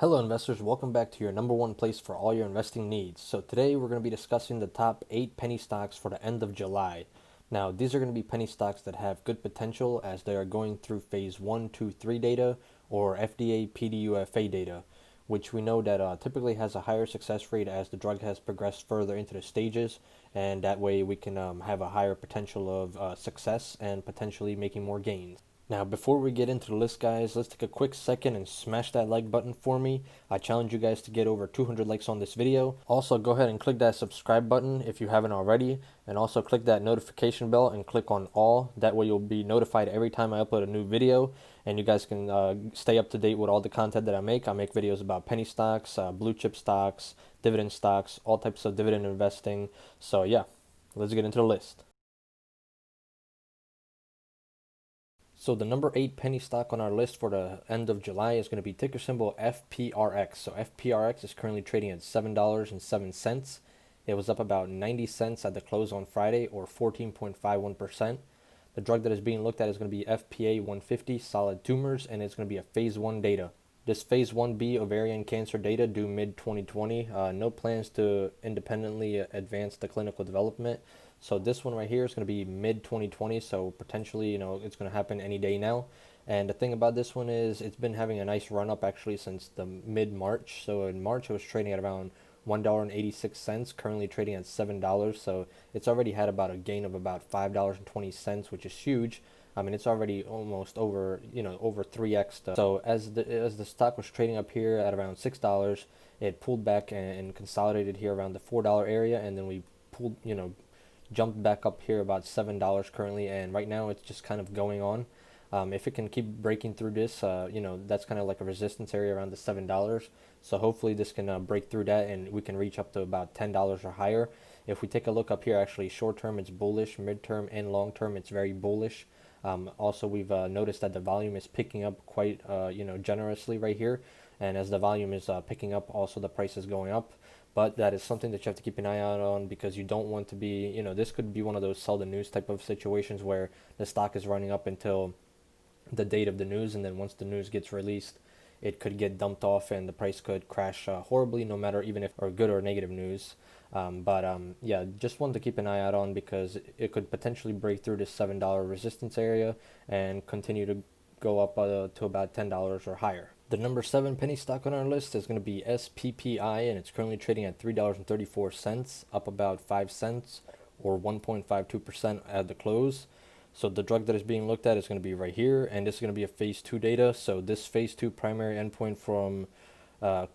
Hello investors, welcome back to your number one place for all your investing needs. So today we're going to be discussing the top 8 penny stocks for the end of July. Now these are going to be penny stocks that have good potential as they are going through phase 1, 2, 3 data or FDA PDUFA data, which we know that typically has a higher success rate as the drug has progressed further into the stages, and that way we can have a higher potential of success and potentially making more gains. Now, before we get into the list, guys, let's take a quick second and smash that like button for me. I challenge you guys to get over 200 likes on this video. Also, go ahead and click that subscribe button if you haven't already. And also click that notification bell and click on all. That way you'll be notified every time I upload a new video. And you guys can stay up to date with all the content that I make. I make videos about penny stocks, blue chip stocks, dividend stocks, all types of dividend investing. So yeah, let's get into the list. So the number 8 penny stock on our list for the end of July is going to be ticker symbol FPRX. So FPRX is currently trading at $7.07. It was up about 90 cents at the close on Friday, or 14.51%. The drug that is being looked at is going to be FPA 150 solid tumors, and it's going to be a phase 1 data. This phase 1B ovarian cancer data due mid-2020. No plans to independently advance the clinical development. So this one right here is going to be mid-2020, so potentially, it's going to happen any day now. And the thing about this one is it's been having a nice run up actually since the mid-March. So in March it was trading at around $1.86, currently trading at $7. So it's already had about a gain of about $5.20, which is huge. I mean, it's already almost over, over 3x. So as the stock was trading up here at around $6, it pulled back and consolidated here around the $4 area, and then we pulled, jumped back up here about $7 currently, and right now it's just kind of going on. If it can keep breaking through this, that's kind of like a resistance area around the $7. So hopefully this can break through that and we can reach up to about $10 or higher. If we take a look up here, actually short term it's bullish, mid-term and long term it's very bullish. Also, we've noticed that the volume is picking up quite, generously right here. And as the volume is picking up, also the price is going up. But that is something that you have to keep an eye out on, because you don't want to be, this could be one of those sell the news type of situations where the stock is running up until the date of the news, and then once the news gets released, it could get dumped off and the price could crash horribly, no matter even if or good or negative news. Yeah, just one to keep an eye out on, because it could potentially break through this $7 resistance area and continue to go up to about $10 or higher. The number 7 penny stock on our list is going to be SPPI, and it's currently trading at $3.34, up about 5 cents or 1.52% at the close. So the drug that is being looked at is going to be right here, and this is going to be a phase 2 data. So this phase 2 primary endpoint from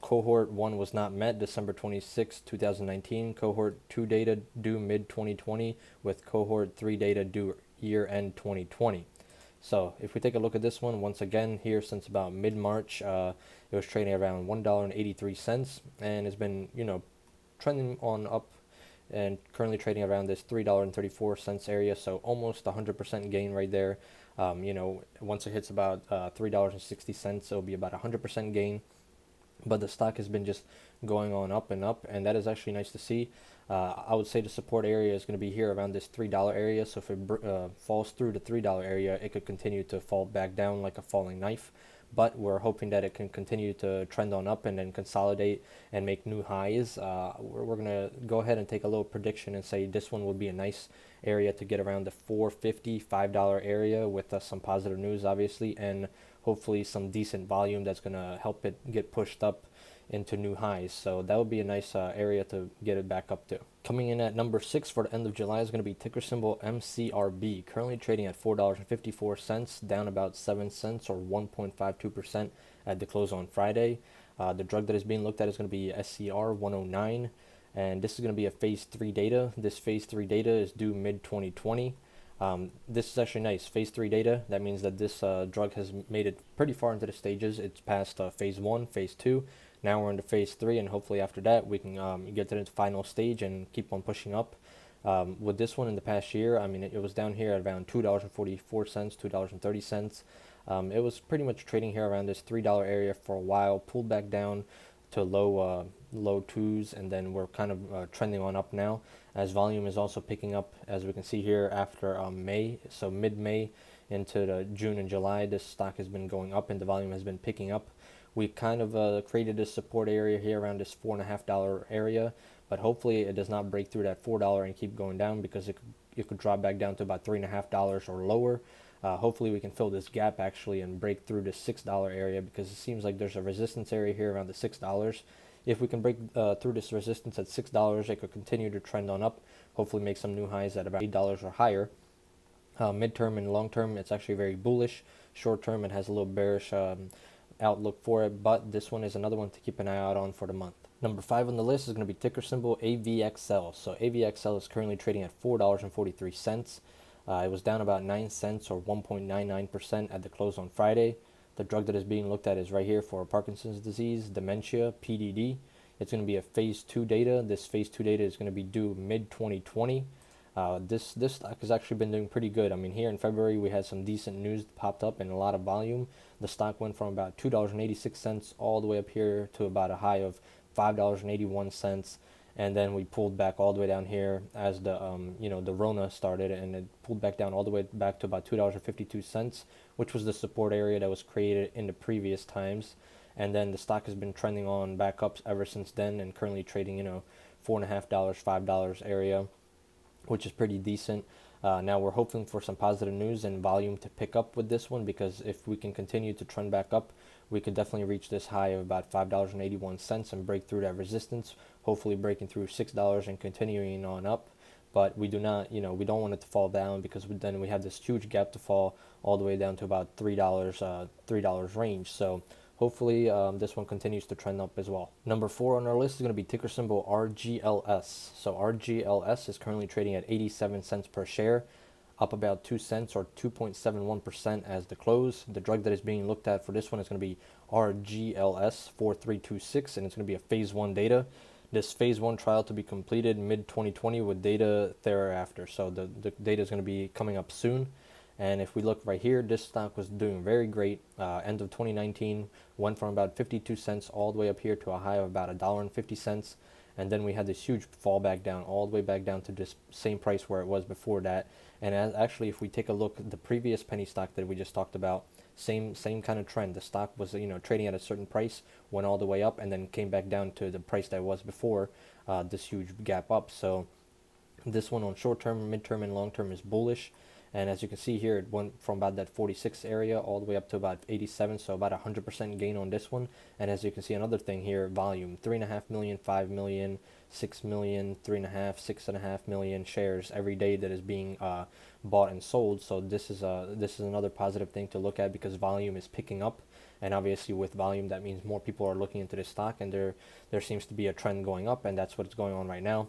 cohort 1 was not met, December 26, 2019. Cohort 2 data due mid-2020, with cohort 3 data due year-end 2020. So if we take a look at this one, once again here since about mid-March, it was trading around $1.83, and it's been, trending on up and currently trading around this $3.34 area, so almost 100% gain right there. Once it hits about $3.60, it'll be about 100% gain. But the stock has been just going on up and up, and that is actually nice to see. I would say the support area is going to be here around this $3 area, so if it falls through the $3 area, it could continue to fall back down like a falling knife. But we're hoping that it can continue to trend on up and then consolidate and make new highs. We're going to go ahead and take a little prediction and say this one would be a nice area to get around the $4.50, $5 area with some positive news, obviously, and hopefully some decent volume that's going to help it get pushed up into new highs. So that would be a nice area to get it back up to. Coming in at number 6 for the end of July is going to be ticker symbol MCRB, currently trading at $4.54, down about 7 cents or 1.52% at the close on Friday. The drug that is being looked at is going to be SCR 109, and this is going to be a phase 3 data. This phase 3 data is due mid-2020. This is actually nice. Phase 3 data, that means that this drug has made it pretty far into the stages. It's past phase 1, phase 2. Now we're into phase 3, and hopefully after that we can get to the final stage and keep on pushing up. With this one in the past year, I mean, it was down here at around $2.44, $2.30. It was pretty much trading here around this $3 area for a while, pulled back down to low 2s, and then we're kind of trending on up now, as volume is also picking up, as we can see here after May. So mid-May into June and July, this stock has been going up and the volume has been picking up, We kind of created this support area here around this $4.50 area, but hopefully it does not break through that $4 and keep going down, because it could drop back down to about $3.50 or lower. Hopefully we can fill this gap actually and break through the $6 area, because it seems like there's a resistance area here around the $6. If we can break through this resistance at $6, it could continue to trend on up, hopefully make some new highs at about $8 or higher. Midterm and long term, it's actually very bullish. Short term, it has a little bearish outlook for it, but this one is another one to keep an eye out on for the month. Number 5 on the list is going to be ticker symbol AVXL. So AVXL is currently trading at $4.43. It was down about 9 cents or 1.99% at the close on Friday. The drug that is being looked at is right here for Parkinson's disease, dementia, PDD. It's going to be a phase 2 data. This phase 2 data is going to be due mid-2020. This stock has actually been doing pretty good. I mean, here in February we had some decent news popped up and a lot of volume. The stock went from about $2.86 all the way up here to about a high of $5.81, and then we pulled back all the way down here as the the Rona started, and it pulled back down all the way back to about $2.52, which was the support area that was created in the previous times. And then the stock has been trending on back up ever since then, and currently trading $4.50, $5 area, which is pretty decent. Now we're hoping for some positive news and volume to pick up with this one, because if we can continue to trend back up, we could definitely reach this high of about $5.81 and break through that resistance, hopefully breaking through $6 and continuing on up. But we do not, we don't want it to fall down, because then we have this huge gap to fall all the way down to about $3 range. So hopefully this one continues to trend up as well. Number 4 on our list is going to be ticker symbol RGLS. So RGLS is currently trading at 87 cents per share, up about 2 cents or 2.71% as the close. The drug that is being looked at for this one is going to be RGLS 4326, and it's going to be a phase 1 data. This phase 1 trial to be completed mid-2020 with data thereafter. So the data is going to be coming up soon. And if we look right here, this stock was doing very great. End of 2019, went from about 52 cents all the way up here to a high of about $1.50. And then we had this huge fall back down, all the way back down to this same price where it was before that. And actually, if we take a look at the previous penny stock that we just talked about, same kind of trend. The stock was trading at a certain price, went all the way up, and then came back down to the price that was before this huge gap up. So this one on short term, mid-term, and long term is bullish. And as you can see here, it went from about that 46 area all the way up to about 87, so about 100% gain on this one. And as you can see, another thing here, volume, 3.5 million, 5 million, 6 million, 3.5, 6.5 million shares every day that is being bought and sold. So this is another positive thing to look at, because volume is picking up. And obviously with volume, that means more people are looking into this stock, and there seems to be a trend going up, and that's what's going on right now.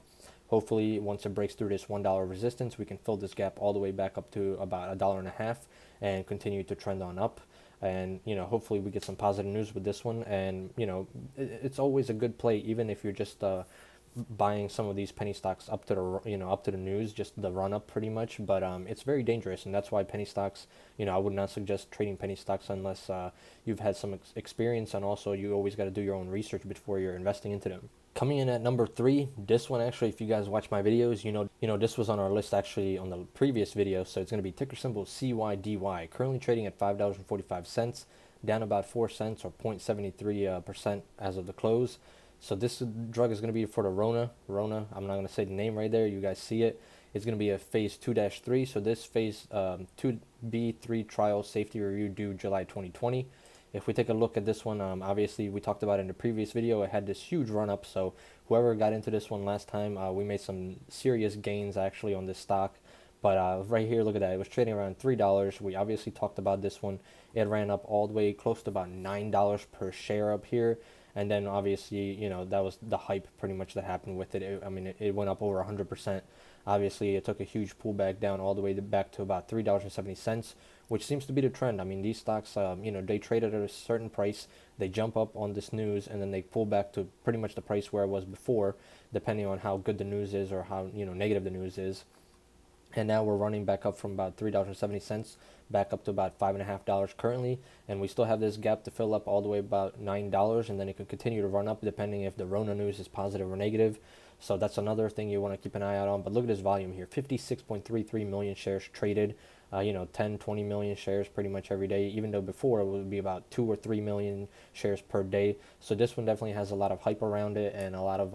Hopefully, once it breaks through this $1 resistance, we can fill this gap all the way back up to about $1.50 and continue to trend on up. And hopefully we get some positive news with this one. And it's always a good play, even if you're just buying some of these penny stocks up to the news, just the run up pretty much. But it's very dangerous, and that's why penny stocks, I would not suggest trading penny stocks unless you've had some experience, and also you always got to do your own research before you're investing into them. Coming in at number 3, this one actually, if you guys watch my videos, this was on our list actually on the previous video. So it's going to be ticker symbol CYDY, currently trading at $5.45, down about 4 cents or 0.73% as of the close. So this drug is going to be for the Rona. I'm not going to say the name right there. You guys see it. It's going to be a phase 2-3. So this phase 2B3 trial safety review due July 2020. If we take a look at this one, obviously we talked about it in the previous video, it had this huge run up. So whoever got into this one last time, we made some serious gains actually on this stock. But right here, look at that. It was trading around $3. We obviously talked about this one. It ran up all the way close to about $9 per share up here. And then obviously, that was the hype pretty much that happened with it. It went up over 100%. Obviously, it took a huge pullback down all the way back to about $3.70, which seems to be the trend. I mean, these stocks, they traded at a certain price, they jump up on this news, and then they pull back to pretty much the price where it was before, depending on how good the news is or how negative the news is. And now we're running back up from about $3.70 back up to about $5.50 currently, and we still have this gap to fill up all the way about $9, and then it could continue to run up depending if the Rona news is positive or negative. So that's another thing you want to keep an eye out on. But look at this volume here, 56.33 million shares traded. 10, 20 million shares pretty much every day, even though before it would be about 2 or 3 million shares per day. So this one definitely has a lot of hype around it, and a lot of,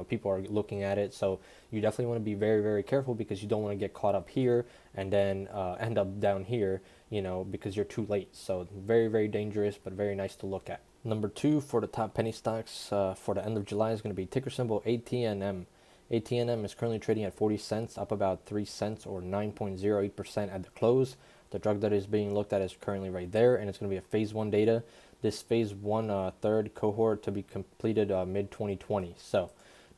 people are looking at it. So you definitely want to be very, very careful, because you don't want to get caught up here and then end up down here, because you're too late. So very, very dangerous, but very nice to look at. Number 2 for the top penny stocks for the end of July is going to be ticker symbol ATNM. ATNM is currently trading at 40 cents, up about 3 cents or 9.08% at the close. The drug that is being looked at is currently right there, and it's going to be a phase 1 data. This phase 1 third cohort to be completed mid 2020. So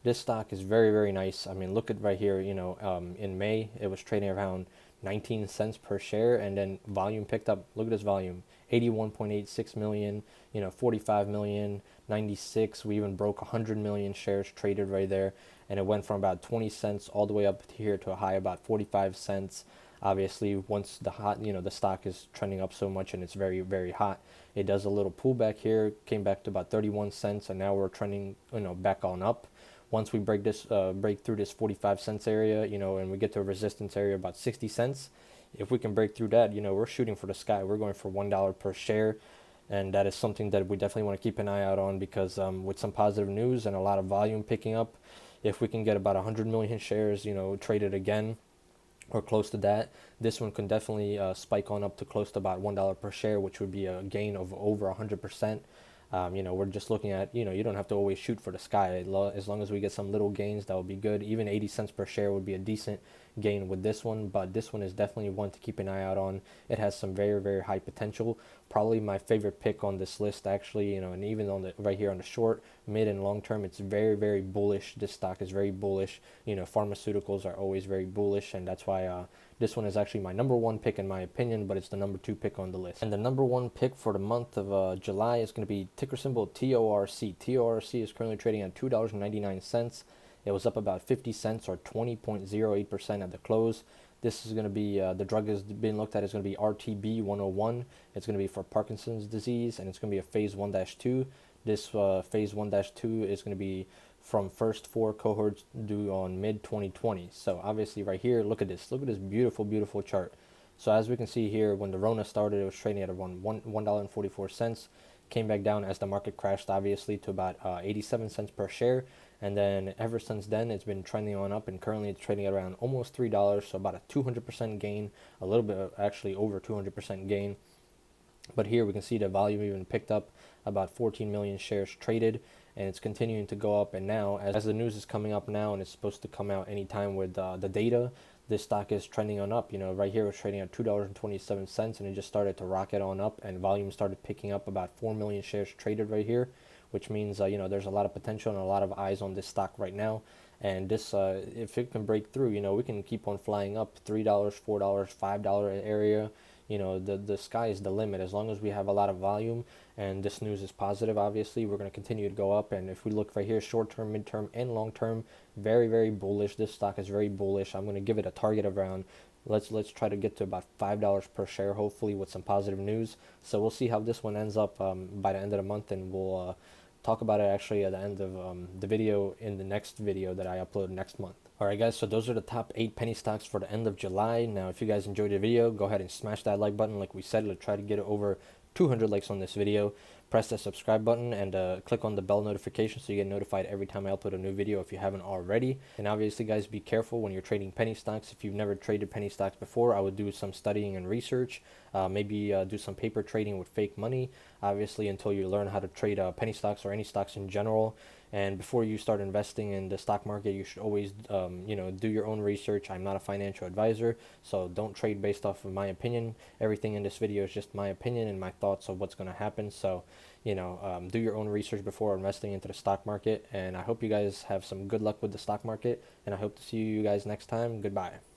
this stock is very, very nice. I mean, look at right here, in May, it was trading around 19 cents per share, and then volume picked up. Look at this volume, 81.86 million, 45 million, 96. We even broke 100 million shares traded right there, and it went from about 20 cents all the way up here to a high about 45 cents. Obviously, once the stock is trending up so much and it's very, very hot, it does a little pullback here, came back to about 31 cents, and now we're trending, back on up. Once we break through this 45 cents area, and we get to a resistance area about 60 cents, if we can break through that, we're shooting for the sky. We're going for $1 per share, and that is something that we definitely want to keep an eye out on, because with some positive news and a lot of volume picking up, if we can get about 100 million shares, traded again, or close to that, this one can definitely spike on up to close to about $1 per share, which would be a gain of over 100%. We're just looking at, you don't have to always shoot for the sky. As long as we get some little gains, that would be good. Even 80 cents per share would be a decent gain with this one, but this one is definitely one to keep an eye out on. It has some very, very high potential. Probably my favorite pick on this list, actually, and even on the right here on the short, mid, and long term, it's very, very bullish. This stock is very bullish. Pharmaceuticals are always very bullish, and that's why this one is actually my number 1 pick in my opinion, but it's the number 2 pick on the list. And the number 1 pick for the month of July is going to be ticker symbol TORC. TORC is currently trading at $2.99. It was up about 50 cents or 20.08% at the close. This is going to be, the drug is being looked at is going to be RTB 101. It's going to be for Parkinson's disease, and it's going to be a phase 1-2. This phase 1-2 is going to be from first 4 cohorts due on mid 2020. So obviously right here, look at this beautiful, beautiful chart. So as we can see here, when the Rona started, it was trading at around $1.44. Came back down as the market crashed, obviously, to about 87 cents per share. And then ever since then, it's been trending on up, and currently it's trading at around almost $3, so about a 200% gain, a little bit, actually over 200% gain. But here we can see the volume even picked up, about 14 million shares traded, and it's continuing to go up. And now, as the news is coming up now, and it's supposed to come out anytime with the data, this stock is trending on up. Right here it's trading at $2.27, and it just started to rocket on up, and volume started picking up, about 4 million shares traded right here, which means there's a lot of potential and a lot of eyes on this stock right now. And this, if it can break through, we can keep on flying up. $3, $4, $5 area. The sky is the limit. As long as we have a lot of volume and this news is positive, obviously we're going to continue to go up. And if we look right here, short term, mid term, and long term, very, very bullish. This stock is very bullish. I'm going to give it a target of around, let's try to get to about $5 per share, hopefully with some positive news. So we'll see how this one ends up by the end of the month, and we'll talk about it actually at the end of the video in the next video that I upload next month. Alright guys, so those are the top 8 penny stocks for the end of July. Now if you guys enjoyed the video, go ahead and smash that like button. Like we said, let's try to get it over 200 likes on this video. Press that subscribe button and click on the bell notification so you get notified every time I upload a new video if you haven't already. And obviously guys, be careful when you're trading penny stocks. If you've never traded penny stocks before, I would do some studying and research. Maybe do some paper trading with fake money, obviously, until you learn how to trade penny stocks or any stocks in general. And before you start investing in the stock market, you should always do your own research. I'm not a financial advisor, so don't trade based off of my opinion. Everything in this video is just my opinion and my thoughts of what's going to happen. So do your own research before investing into the stock market. And I hope you guys have some good luck with the stock market, and I hope to see you guys next time. Goodbye.